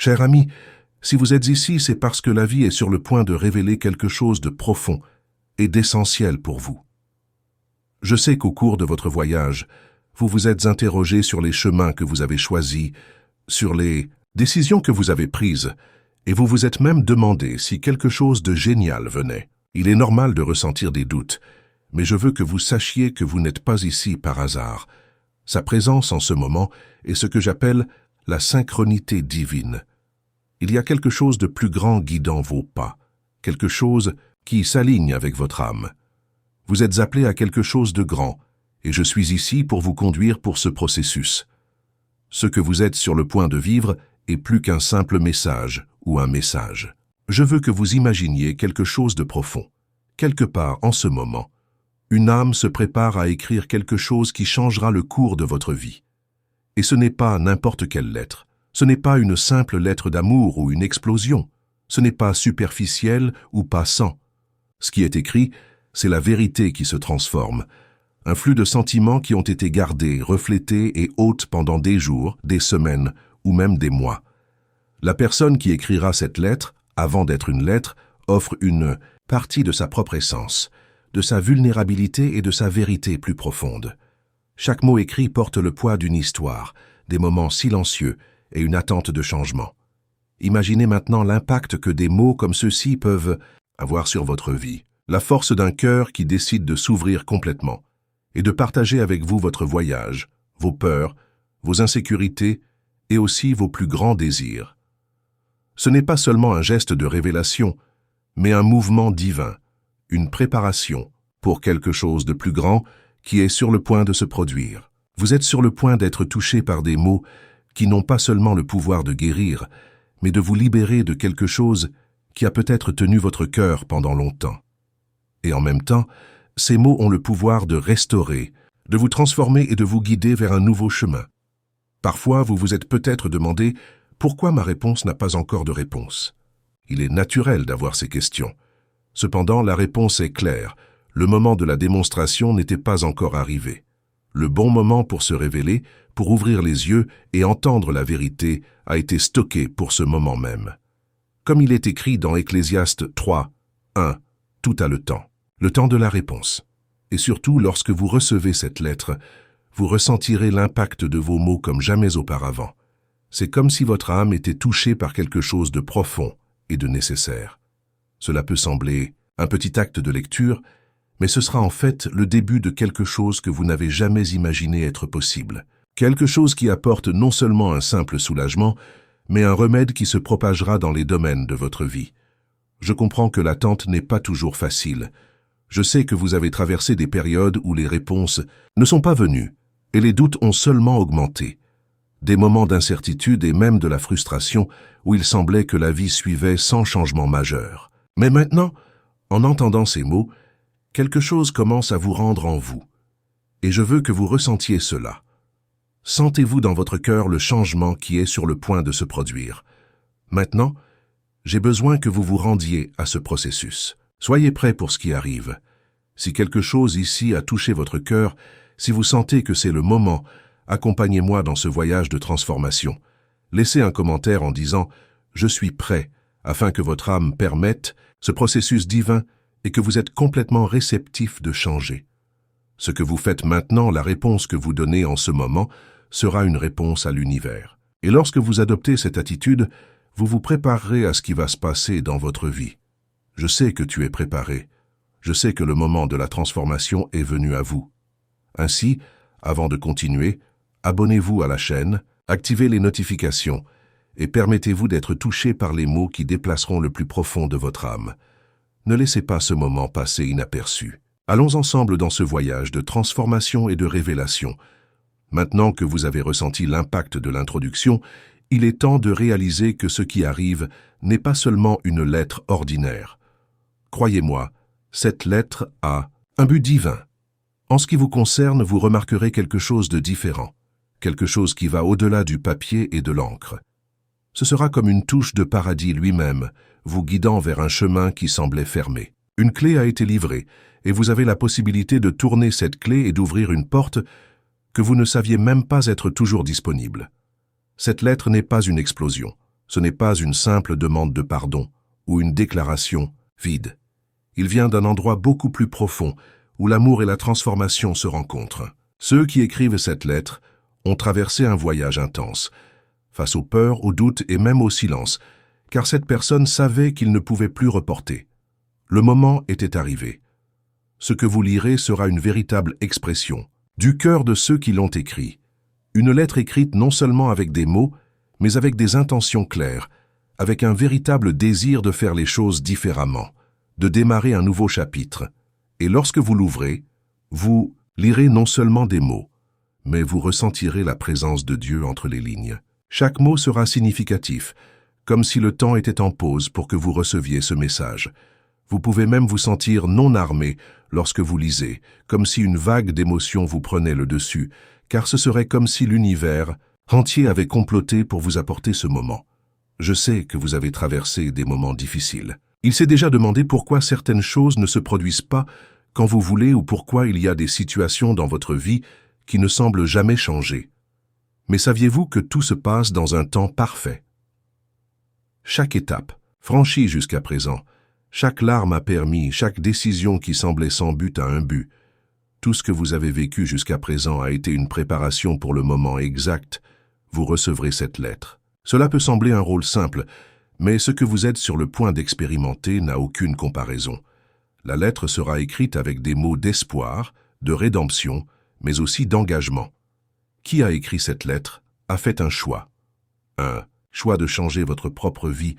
Cher ami, si vous êtes ici, c'est parce que la vie est sur le point de révéler quelque chose de profond et d'essentiel pour vous. Je sais qu'au cours de votre voyage, vous vous êtes interrogé sur les chemins que vous avez choisis, sur les décisions que vous avez prises, et vous vous êtes même demandé si quelque chose de génial venait. Il est normal de ressentir des doutes, mais je veux que vous sachiez que vous n'êtes pas ici par hasard. Sa présence en ce moment est ce que j'appelle la synchronité divine. Il y a quelque chose de plus grand guidant vos pas, quelque chose qui s'aligne avec votre âme. Vous êtes appelé à quelque chose de grand, et je suis ici pour vous conduire pour ce processus. Ce que vous êtes sur le point de vivre est plus qu'un simple message ou un message. Je veux que vous imaginiez quelque chose de profond. Quelque part en ce moment, une âme se prépare à écrire quelque chose qui changera le cours de votre vie. Et ce n'est pas n'importe quelle lettre. Ce n'est pas une simple lettre d'amour ou une explosion. Ce n'est pas superficiel ou passant. Ce qui est écrit, c'est la vérité qui se transforme. Un flux de sentiments qui ont été gardés, reflétés et hautes pendant des jours, des semaines ou même des mois. La personne qui écrira cette lettre, avant d'être une lettre, offre une partie de sa propre essence, de sa vulnérabilité et de sa vérité plus profonde. Chaque mot écrit porte le poids d'une histoire, des moments silencieux et une attente de changement. Imaginez maintenant l'impact que des mots comme ceux-ci peuvent avoir sur votre vie. La force d'un cœur qui décide de s'ouvrir complètement et de partager avec vous votre voyage, vos peurs, vos insécurités et aussi vos plus grands désirs. Ce n'est pas seulement un geste de révélation, mais un mouvement divin, une préparation pour quelque chose de plus grand qui est sur le point de se produire. Vous êtes sur le point d'être touché par des mots qui n'ont pas seulement le pouvoir de guérir, mais de vous libérer de quelque chose qui a peut-être tenu votre cœur pendant longtemps. Et en même temps, ces mots ont le pouvoir de restaurer, de vous transformer et de vous guider vers un nouveau chemin. Parfois, vous vous êtes peut-être demandé pourquoi ma réponse n'a pas encore de réponse. Il est naturel d'avoir ces questions. Cependant, la réponse est claire. Le moment de la démonstration n'était pas encore arrivé. Le bon moment pour se révéler, pour ouvrir les yeux et entendre la vérité, a été stocké pour ce moment même. Comme il est écrit dans Ecclésiaste 3, 1, tout a le temps de la réponse. Et surtout, lorsque vous recevez cette lettre, vous ressentirez l'impact de vos mots comme jamais auparavant. C'est comme si votre âme était touchée par quelque chose de profond et de nécessaire. Cela peut sembler un petit acte de lecture, mais ce sera en fait le début de quelque chose que vous n'avez jamais imaginé être possible. Quelque chose qui apporte non seulement un simple soulagement, mais un remède qui se propagera dans les domaines de votre vie. Je comprends que l'attente n'est pas toujours facile. Je sais que vous avez traversé des périodes où les réponses ne sont pas venues, et les doutes ont seulement augmenté. Des moments d'incertitude et même de la frustration où il semblait que la vie suivait sans changement majeur. Mais maintenant, en entendant ces mots, quelque chose commence à vous rendre en vous. Et je veux que vous ressentiez cela. Sentez-vous dans votre cœur le changement qui est sur le point de se produire. Maintenant, j'ai besoin que vous vous rendiez à ce processus. Soyez prêts pour ce qui arrive. Si quelque chose ici a touché votre cœur, si vous sentez que c'est le moment, accompagnez-moi dans ce voyage de transformation. Laissez un commentaire en disant « Je suis prêt » afin que votre âme permette ce processus divin et que vous êtes complètement réceptif de changer. Ce que vous faites maintenant, la réponse que vous donnez en ce moment, sera une réponse à l'univers. Et lorsque vous adoptez cette attitude, vous vous préparerez à ce qui va se passer dans votre vie. Je sais que tu es préparé. Je sais que le moment de la transformation est venu à vous. Ainsi, avant de continuer, abonnez-vous à la chaîne, activez les notifications et permettez-vous d'être touché par les mots qui déplaceront le plus profond de votre âme. Ne laissez pas ce moment passer inaperçu. Allons ensemble dans ce voyage de transformation et de révélation. Maintenant que vous avez ressenti l'impact de l'introduction, il est temps de réaliser que ce qui arrive n'est pas seulement une lettre ordinaire. Croyez-moi, cette lettre a un but divin. En ce qui vous concerne, vous remarquerez quelque chose de différent, quelque chose qui va au-delà du papier et de l'encre. Ce sera comme une touche de paradis lui-même, vous guidant vers un chemin qui semblait fermé. Une clé a été livrée, et vous avez la possibilité de tourner cette clé et d'ouvrir une porte que vous ne saviez même pas être toujours disponible. Cette lettre n'est pas une explosion, Ce n'est pas une simple demande de pardon ou une déclaration vide. Il vient d'un endroit beaucoup plus profond où l'amour et la transformation se rencontrent. Ceux qui écrivent cette lettre ont traversé un voyage intense, face aux peurs, aux doutes et même au silence, car cette personne savait qu'il ne pouvait plus reporter. Le moment était arrivé. Ce que vous lirez sera une véritable expression du cœur de ceux qui l'ont écrit. Une lettre écrite non seulement avec des mots, mais avec des intentions claires, avec un véritable désir de faire les choses différemment, de démarrer un nouveau chapitre. Et lorsque vous l'ouvrez, vous lirez non seulement des mots, mais vous ressentirez la présence de Dieu entre les lignes. Chaque mot sera significatif, comme si le temps était en pause pour que vous receviez ce message. Vous pouvez même vous sentir non armé lorsque vous lisez, comme si une vague d'émotions vous prenait le dessus, car ce serait comme si l'univers entier avait comploté pour vous apporter ce moment. Je sais que vous avez traversé des moments difficiles. Il s'est déjà demandé pourquoi certaines choses ne se produisent pas quand vous voulez ou pourquoi il y a des situations dans votre vie qui ne semblent jamais changer. Mais saviez-vous que tout se passe dans un temps parfait? Chaque étape, franchie jusqu'à présent, chaque larme a permis, chaque décision qui semblait sans but a un but. Tout ce que vous avez vécu jusqu'à présent a été une préparation pour le moment exact. Vous recevrez cette lettre. Cela peut sembler un rôle simple, mais ce que vous êtes sur le point d'expérimenter n'a aucune comparaison. La lettre sera écrite avec des mots d'espoir, de rédemption, mais aussi d'engagement. Qui a écrit cette lettre a fait un choix. Un choix de changer votre propre vie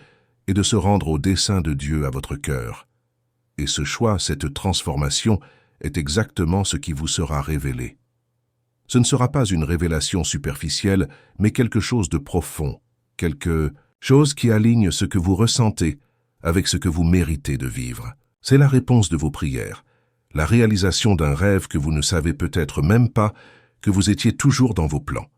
et de se rendre au dessein de Dieu à votre cœur. Et ce choix, cette transformation, est exactement ce qui vous sera révélé. Ce ne sera pas une révélation superficielle, mais quelque chose de profond, quelque chose qui aligne ce que vous ressentez avec ce que vous méritez de vivre. C'est la réponse de vos prières, la réalisation d'un rêve que vous ne savez peut-être même pas que vous étiez toujours dans vos plans.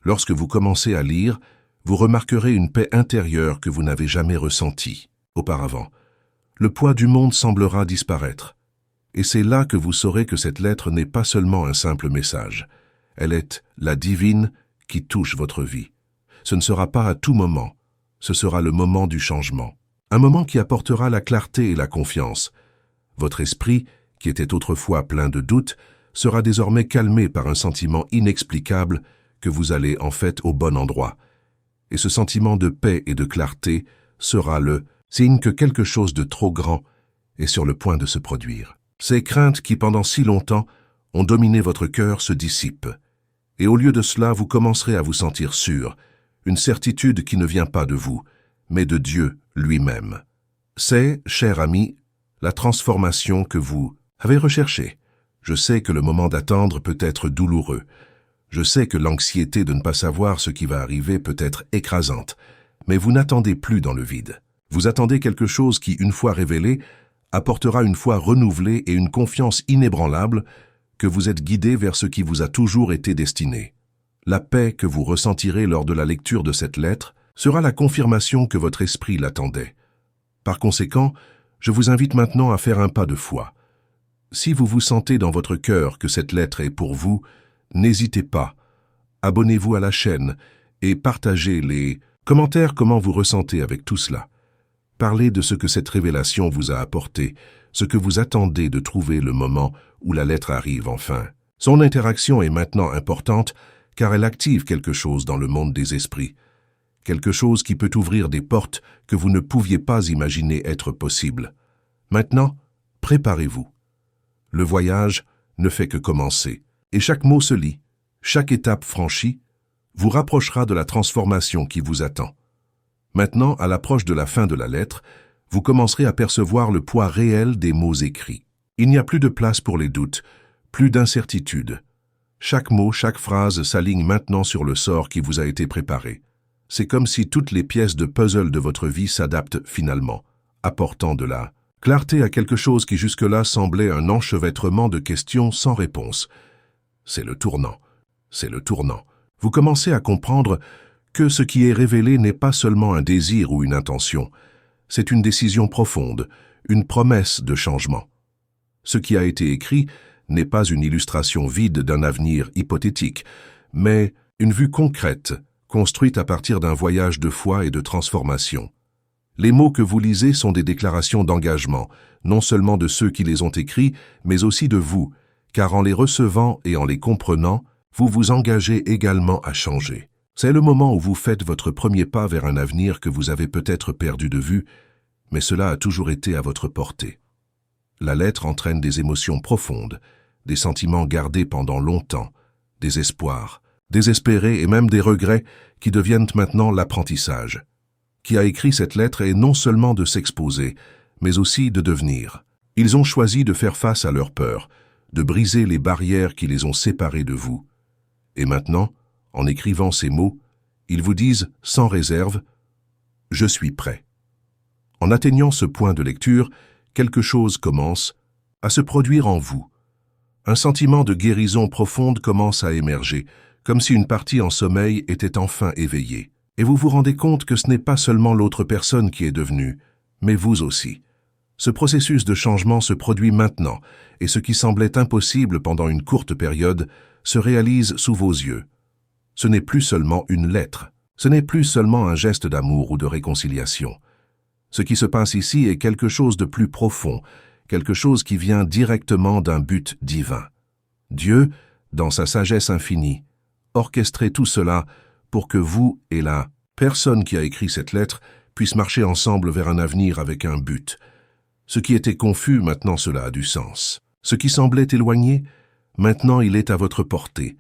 Lorsque vous commencez à lire, vous remarquerez une paix intérieure que vous n'avez jamais ressentie auparavant. Le poids du monde semblera disparaître. Et c'est là que vous saurez que cette lettre n'est pas seulement un simple message. Elle est la divine qui touche votre vie. Ce ne sera pas à tout moment, ce sera le moment du changement. Un moment qui apportera la clarté et la confiance. Votre esprit, qui était autrefois plein de doutes, sera désormais calmé par un sentiment inexplicable que vous allez en fait au bon endroit. Et ce sentiment de paix et de clarté sera le signe que quelque chose de trop grand est sur le point de se produire. Ces craintes qui, pendant si longtemps, ont dominé votre cœur se dissipent. Et au lieu de cela, vous commencerez à vous sentir sûr, une certitude qui ne vient pas de vous, mais de Dieu lui-même. C'est, cher ami, la transformation que vous avez recherchée. Je sais que le moment d'attendre peut être douloureux. Je sais que l'anxiété de ne pas savoir ce qui va arriver peut être écrasante. Mais vous n'attendez plus dans le vide. Vous attendez quelque chose qui, une fois révélé, apportera une foi renouvelée et une confiance inébranlable que vous êtes guidé vers ce qui vous a toujours été destiné. La paix que vous ressentirez lors de la lecture de cette lettre sera la confirmation que votre esprit l'attendait. Par conséquent, je vous invite maintenant à faire un pas de foi. Si vous vous sentez dans votre cœur que cette lettre est pour vous, n'hésitez pas. Abonnez-vous à la chaîne et partagez les commentaires comment vous ressentez avec tout cela. Parlez de ce que cette révélation vous a apporté, ce que vous attendez de trouver le moment où la lettre arrive enfin. Son interaction est maintenant importante car elle active quelque chose dans le monde des esprits, quelque chose qui peut ouvrir des portes que vous ne pouviez pas imaginer être possibles. Maintenant, préparez-vous. Le voyage ne fait que commencer, et chaque mot se lit, chaque étape franchie, vous rapprochera de la transformation qui vous attend. Maintenant, à l'approche de la fin de la lettre, vous commencerez à percevoir le poids réel des mots écrits. Il n'y a plus de place pour les doutes, plus d'incertitude. Chaque mot, chaque phrase s'aligne maintenant sur le sort qui vous a été préparé. C'est comme si toutes les pièces de puzzle de votre vie s'adaptent finalement, apportant de la clarté à quelque chose qui jusque-là semblait un enchevêtrement de questions sans réponse. C'est le tournant. C'est le tournant. Vous commencez à comprendre que ce qui est révélé n'est pas seulement un désir ou une intention, c'est une décision profonde, une promesse de changement. Ce qui a été écrit n'est pas une illustration vide d'un avenir hypothétique, mais une vue concrète, construite à partir d'un voyage de foi et de transformation. Les mots que vous lisez sont des déclarations d'engagement, non seulement de ceux qui les ont écrits, mais aussi de vous, car en les recevant et en les comprenant, vous vous engagez également à changer. C'est le moment où vous faites votre premier pas vers un avenir que vous avez peut-être perdu de vue, mais cela a toujours été à votre portée. La lettre entraîne des émotions profondes, des sentiments gardés pendant longtemps, des espoirs, désespérés et même des regrets qui deviennent maintenant l'apprentissage. Qui a écrit cette lettre est non seulement de s'exposer, mais aussi de devenir. Ils ont choisi de faire face à leurs peurs, de briser les barrières qui les ont séparés de vous. Et maintenant, en écrivant ces mots, ils vous disent sans réserve « Je suis prêt ». En atteignant ce point de lecture, quelque chose commence à se produire en vous. Un sentiment de guérison profonde commence à émerger, comme si une partie en sommeil était enfin éveillée. Et vous vous rendez compte que ce n'est pas seulement l'autre personne qui est devenue, mais vous aussi. Ce processus de changement se produit maintenant, et ce qui semblait impossible pendant une courte période se réalise sous vos yeux. Ce n'est plus seulement une lettre, ce n'est plus seulement un geste d'amour ou de réconciliation. Ce qui se passe ici est quelque chose de plus profond, quelque chose qui vient directement d'un but divin. Dieu, dans sa sagesse infinie, orchestrait tout cela pour que vous et la personne qui a écrit cette lettre puissent marcher ensemble vers un avenir avec un but. Ce qui était confus, maintenant cela a du sens. Ce qui semblait éloigné, maintenant il est à votre portée.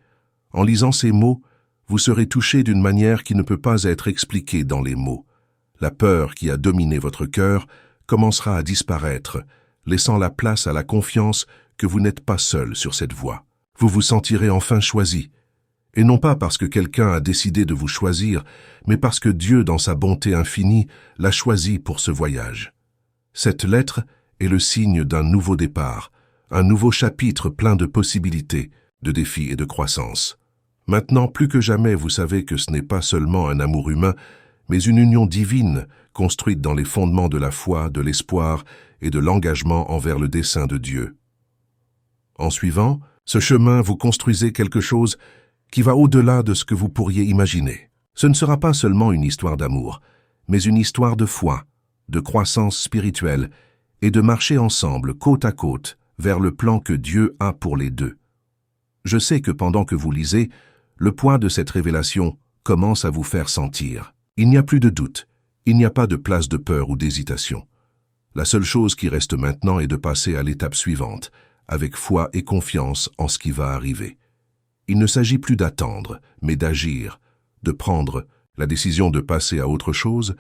En lisant ces mots, vous serez touché d'une manière qui ne peut pas être expliquée dans les mots. La peur qui a dominé votre cœur commencera à disparaître, laissant la place à la confiance que vous n'êtes pas seul sur cette voie. Vous vous sentirez enfin choisi. Et non pas parce que quelqu'un a décidé de vous choisir, mais parce que Dieu, dans sa bonté infinie, l'a choisi pour ce voyage. Cette lettre est le signe d'un nouveau départ, un nouveau chapitre plein de possibilités, de défis et de croissance. Maintenant, plus que jamais, vous savez que ce n'est pas seulement un amour humain, mais une union divine, construite dans les fondements de la foi, de l'espoir et de l'engagement envers le dessein de Dieu. En suivant ce chemin, vous construisez quelque chose qui va au-delà de ce que vous pourriez imaginer. Ce ne sera pas seulement une histoire d'amour, mais une histoire de foi, de croissance spirituelle et de marcher ensemble, côte à côte, vers le plan que Dieu a pour les deux. Je sais que pendant que vous lisez, le poids de cette révélation commence à vous faire sentir. Il n'y a plus de doute, il n'y a pas de place de peur ou d'hésitation. La seule chose qui reste maintenant est de passer à l'étape suivante, avec foi et confiance en ce qui va arriver. Il ne s'agit plus d'attendre, mais d'agir, de prendre la décision de passer à autre chose,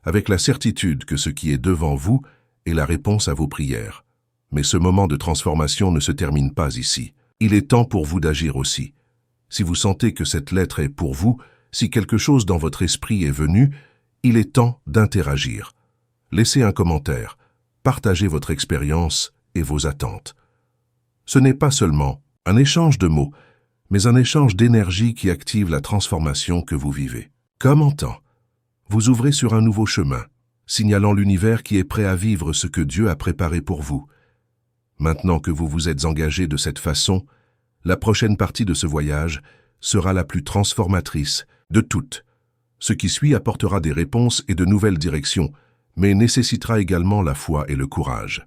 avec la certitude que ce qui est devant vous est la réponse à vos prières. Mais ce moment de transformation ne se termine pas ici. Il est temps pour vous d'agir aussi. Si vous sentez que cette lettre est pour vous, si quelque chose dans votre esprit est venu, il est temps d'interagir. Laissez un commentaire, partagez votre expérience et vos attentes. Ce n'est pas seulement un échange de mots, mais un échange d'énergie qui active la transformation que vous vivez. Comme en temps, vous ouvrez sur un nouveau chemin, signalant l'univers qui est prêt à vivre ce que Dieu a préparé pour vous. Maintenant que vous vous êtes engagé de cette façon, la prochaine partie de ce voyage sera la plus transformatrice de toutes. Ce qui suit apportera des réponses et de nouvelles directions, mais nécessitera également la foi et le courage.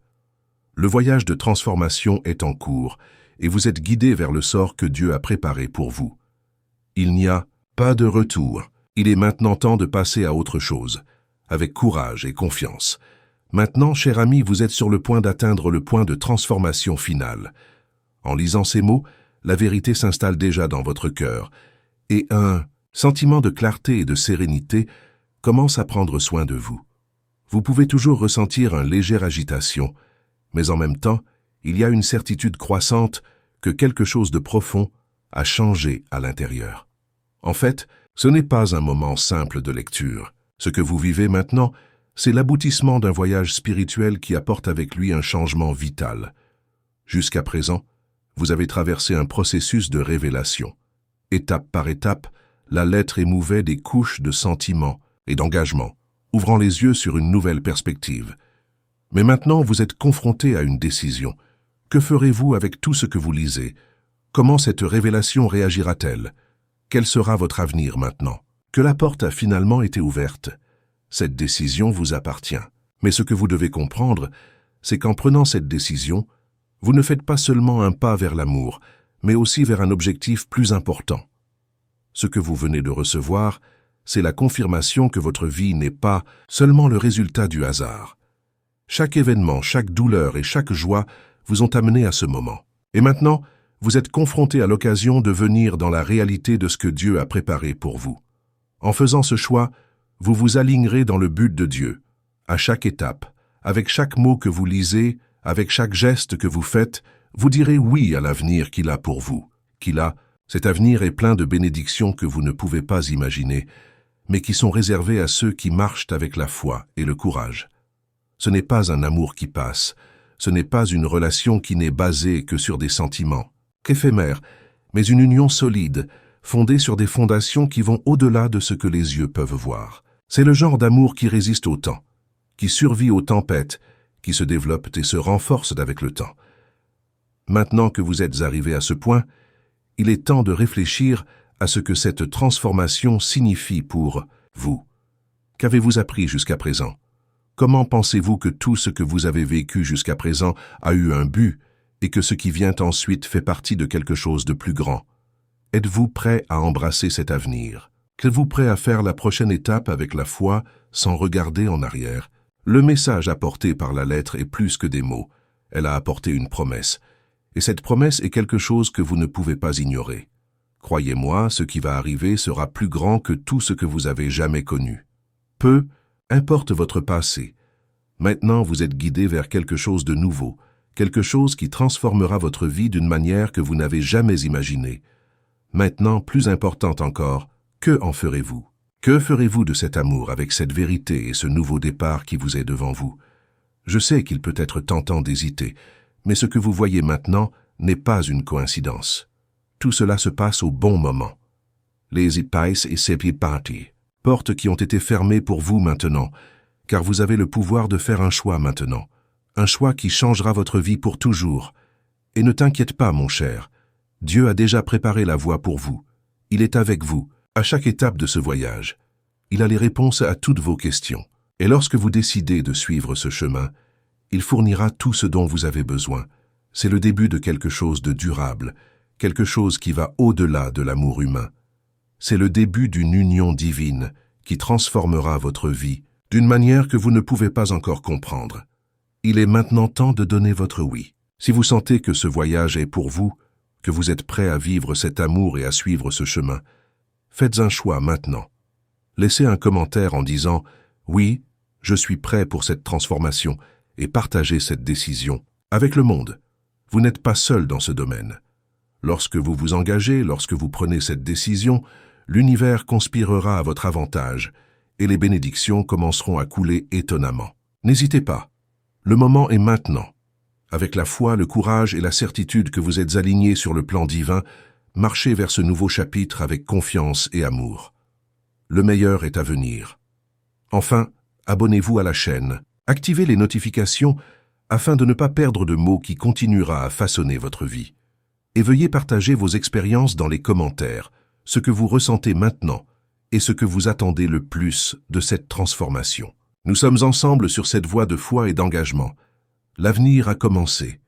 Le voyage de transformation est en cours, et vous êtes guidé vers le sort que Dieu a préparé pour vous. Il n'y a pas de retour. Il est maintenant temps de passer à autre chose, avec courage et confiance. Maintenant, cher ami, vous êtes sur le point d'atteindre le point de transformation finale. En lisant ces mots, la vérité s'installe déjà dans votre cœur, et un sentiment de clarté et de sérénité commence à prendre soin de vous. Vous pouvez toujours ressentir une légère agitation, mais en même temps, il y a une certitude croissante que quelque chose de profond a changé à l'intérieur. En fait, ce n'est pas un moment simple de lecture. Ce que vous vivez maintenant, c'est l'aboutissement d'un voyage spirituel qui apporte avec lui un changement vital. Jusqu'à présent, vous avez traversé un processus de révélation. Étape par étape, la lettre émouvait des couches de sentiments et d'engagement, ouvrant les yeux sur une nouvelle perspective. Mais maintenant, vous êtes confronté à une décision. Que ferez-vous avec tout ce que vous lisez? Comment cette révélation réagira-t-elle? Quel sera votre avenir maintenant? que la porte a finalement été ouverte. Cette décision vous appartient. Mais ce que vous devez comprendre, c'est qu'en prenant cette décision, vous ne faites pas seulement un pas vers l'amour, mais aussi vers un objectif plus important. Ce que vous venez de recevoir, c'est la confirmation que votre vie n'est pas seulement le résultat du hasard. Chaque événement, chaque douleur et chaque joie vous ont amené à ce moment. Et maintenant, vous êtes confronté à l'occasion de venir dans la réalité de ce que Dieu a préparé pour vous. En faisant ce choix, vous vous alignerez dans le but de Dieu, à chaque étape, avec chaque mot que vous lisez, avec chaque geste que vous faites, vous direz oui à l'avenir qu'il a pour vous. Cet avenir est plein de bénédictions que vous ne pouvez pas imaginer, mais qui sont réservées à ceux qui marchent avec la foi et le courage. Ce n'est pas un amour qui passe, ce n'est pas une relation qui n'est basée que sur des sentiments, qu'éphémères, mais une union solide, fondée sur des fondations qui vont au-delà de ce que les yeux peuvent voir. C'est le genre d'amour qui résiste au temps, qui survit aux tempêtes, qui se développe et se renforce avec le temps. Maintenant que vous êtes arrivé à ce point, il est temps de réfléchir à ce que cette transformation signifie pour vous. Qu'avez-vous appris jusqu'à présent? Comment pensez-vous que tout ce que vous avez vécu jusqu'à présent a eu un but et que ce qui vient ensuite fait partie de quelque chose de plus grand? Êtes-vous prêt à embrasser cet avenir? Êtes-vous prêt à faire la prochaine étape avec la foi sans regarder en arrière? Le message apporté par la lettre est plus que des mots. Elle a apporté une promesse. Et cette promesse est quelque chose que vous ne pouvez pas ignorer. Croyez-moi, ce qui va arriver sera plus grand que tout ce que vous avez jamais connu. Peu importe votre passé. Maintenant, vous êtes guidé vers quelque chose de nouveau, quelque chose qui transformera votre vie d'une manière que vous n'avez jamais imaginée. Maintenant, plus important encore, que en ferez-vous? Que ferez-vous de cet amour avec cette vérité et ce nouveau départ qui vous est devant vous? Je sais qu'il peut être tentant d'hésiter, mais ce que vous voyez maintenant n'est pas une coïncidence. Tout cela se passe au bon moment. Les ipais et sepi parti, portes qui ont été fermées pour vous maintenant, car vous avez le pouvoir de faire un choix maintenant, un choix qui changera votre vie pour toujours. Et ne t'inquiète pas, mon cher, Dieu a déjà préparé la voie pour vous. Il est avec vous, à chaque étape de ce voyage. Il a les réponses à toutes vos questions. Et lorsque vous décidez de suivre ce chemin, il fournira tout ce dont vous avez besoin. C'est le début de quelque chose de durable, quelque chose qui va au-delà de l'amour humain. C'est le début d'une union divine qui transformera votre vie d'une manière que vous ne pouvez pas encore comprendre. Il est maintenant temps de donner votre oui. Si vous sentez que ce voyage est pour vous, que vous êtes prêt à vivre cet amour et à suivre ce chemin, faites un choix maintenant. Laissez un commentaire en disant « Oui, je suis prêt pour cette transformation » et partagez cette décision avec le monde. Vous n'êtes pas seul dans ce domaine. Lorsque vous vous engagez, lorsque vous prenez cette décision, l'univers conspirera à votre avantage et les bénédictions commenceront à couler étonnamment. N'hésitez pas. Le moment est maintenant. Avec la foi, le courage et la certitude que vous êtes alignés sur le plan divin, marchez vers ce nouveau chapitre avec confiance et amour. Le meilleur est à venir. Enfin, abonnez-vous à la chaîne, activez les notifications afin de ne pas perdre de mots qui continuera à façonner votre vie. Et veuillez partager vos expériences dans les commentaires, ce que vous ressentez maintenant et ce que vous attendez le plus de cette transformation. Nous sommes ensemble sur cette voie de foi et d'engagement. L'avenir a commencé.